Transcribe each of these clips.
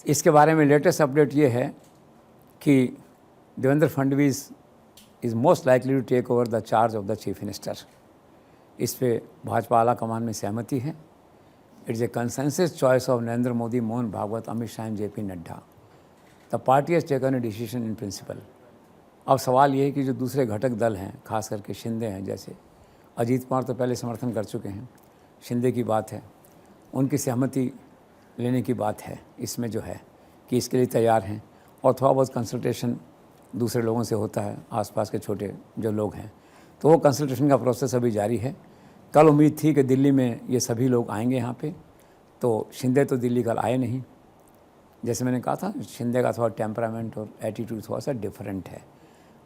इसके बारे में लेटेस्ट अपडेट ये है कि Devendra Fadnavis is most likely to take over the charge of the chief minister. इस पे भाजपा आला कमान में सहमति है। It's a consensus choice of Narendra Modi, Mohan Bhagwat, Amit Shah and JP Nadda. The party has taken a decision in principle. अब सवाल ये है कि जो दूसरे घटक दल हैं, खास करके शिंदे हैं, जैसे अजीत कुमार तो पहले समर्थन कर चुके हैं, शिंदे की बात है, उनकी सहमति लेने की बात है इसमें जो है कि इसके लिए तैयार हैं। और थोड़ा बहुत कंसल्टेशन दूसरे लोगों से होता है, आसपास के छोटे जो लोग हैं, तो वो कंसल्टेशन का प्रोसेस अभी जारी है। कल उम्मीद थी कि दिल्ली में ये सभी लोग आएंगे यहाँ पे, तो शिंदे तो दिल्ली कल आए नहीं। जैसे मैंने कहा था, शिंदे का थोड़ा टेम्परामेंट और एटीट्यूड थोड़ा सा डिफरेंट है।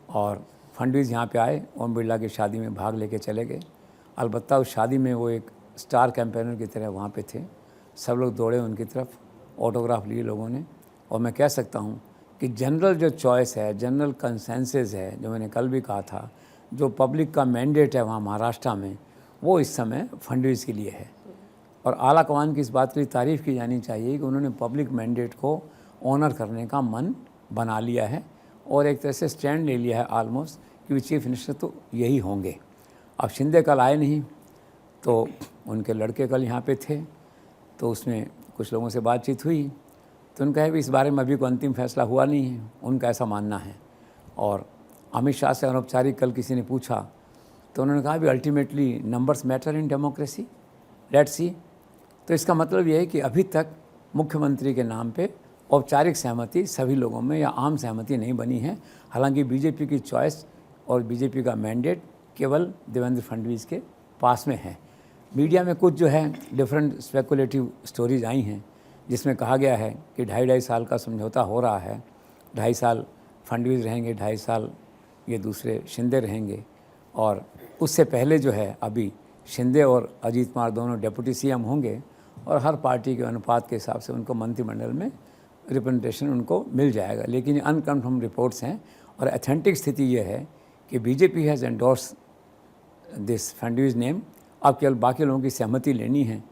और फडणवीस यहाँ पे आए, ओम बिरला की शादी में भाग लेके चले गए। अलबत्ता उस शादी में वो एक स्टार कैंपेनर की तरह वहाँ पे थे, सब लोग दौड़े उनकी तरफ, ऑटोग्राफ लिए लोगों ने। और मैं कह सकता हूँ कि जनरल जो चॉइस है, जनरल कंसेंसस है, जो मैंने कल भी कहा था, जो पब्लिक का मैंडेट है वहाँ महाराष्ट्र में, वो इस समय फडणवीस के लिए है। और आला कमान की इस बात की तारीफ़ की जानी चाहिए कि उन्होंने पब्लिक मैंडेट को ऑनर करने का मन बना लिया है और एक तरह से स्टैंड ले लिया है ऑलमोस्ट कि चीफ मिनिस्टर तो यही होंगे। अब शिंदे कल आए नहीं, तो उनके लड़के कल यहाँ पे थे, तो उसमें कुछ लोगों से बातचीत हुई, तो उनका है भी इस बारे में अभी कोई अंतिम फैसला हुआ नहीं है, उनका ऐसा मानना है। और अमित शाह से अनौपचारिक कल किसी ने पूछा, तो उन्होंने कहा भी ultimately numbers matter in democracy, let's see. तो इसका मतलब ये है कि अभी तक मुख्यमंत्री के नाम पे औपचारिक सहमति सभी लोगों में या आम सहमति नहीं बनी है। हालांकि बीजेपी की चॉइस और बीजेपी का मैंडेट केवल देवेंद्र फडणवीस के पास में है। मीडिया में कुछ जो है डिफरेंट स्पेकुलेटिव स्टोरीज आई हैं, जिसमें कहा गया है कि 2.5 साल का समझौता हो रहा है, 2.5 साल फडणवीस रहेंगे, 2.5 साल ये दूसरे शिंदे रहेंगे। और उससे पहले जो है अभी शिंदे और अजीत कुमार दोनों डेप्यूटी CM होंगे और हर पार्टी के अनुपात के हिसाब से उनको मंत्रिमंडल में रिप्रेजेंटेशन उनको मिल जाएगा। लेकिन ये अनकन्फर्म रिपोर्ट्स हैं और अथेंटिक स्थिति ये है कि BJP has endorse this Fadnavis name. अब केवल बाकी लोगों की सहमति लेनी है,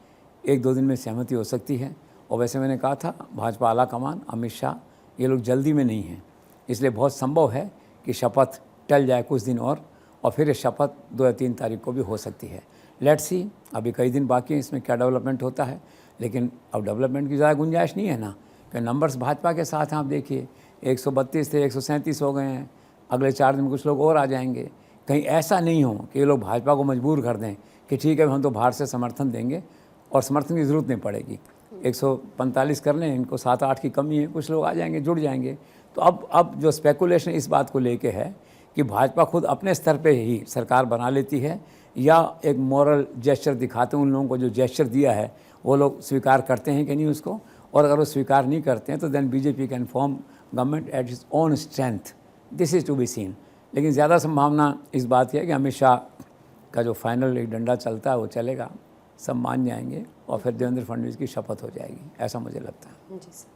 1-2 दिन में सहमति हो सकती है। और वैसे मैंने कहा था, भाजपा आला कमान, अमित शाह, ये लोग जल्दी में नहीं हैं, इसलिए बहुत संभव है कि शपथ टल जाए कुछ दिन और फिर ये शपथ 2 या 3 तारीख को भी हो सकती है। लेट्स सी, अभी कई दिन बाकी हैं, इसमें क्या डेवलपमेंट होता है। लेकिन अब डेवलपमेंट की ज़्यादा गुंजाइश नहीं है ना, कि नंबर्स भाजपा के साथ हैं। आप देखिए 132 थे, 137 हो गए हैं, अगले 4 दिन में कुछ लोग और आ जाएंगे। कहीं ऐसा नहीं हो कि ये लोग भाजपा को मजबूर कर दें कि ठीक है हम तो बाहर से समर्थन देंगे, और समर्थन की ज़रूरत नहीं पड़ेगी। 145 कर लें, इनको 7-8 की कमी है, कुछ लोग आ जाएंगे, जुड़ जाएंगे। तो अब जो स्पेकुलेशन इस बात को लेके है कि भाजपा खुद अपने स्तर पे ही सरकार बना लेती है या एक मॉरल जेस्चर दिखाते हैं। उन लोगों को जो जेस्चर दिया है वो लोग स्वीकार करते हैं कि नहीं उसको, और अगर वो स्वीकार नहीं करते हैं तो then BJP can form government at its own strength. This is to be seen. लेकिन ज़्यादा संभावना इस बात की है कि अमित शाह का जो फाइनल एक डंडा चलता है वो चलेगा, सब मान जाएंगे और फिर देवेंद्र फडणवीस की शपथ हो जाएगी, ऐसा मुझे लगता है। जी सर।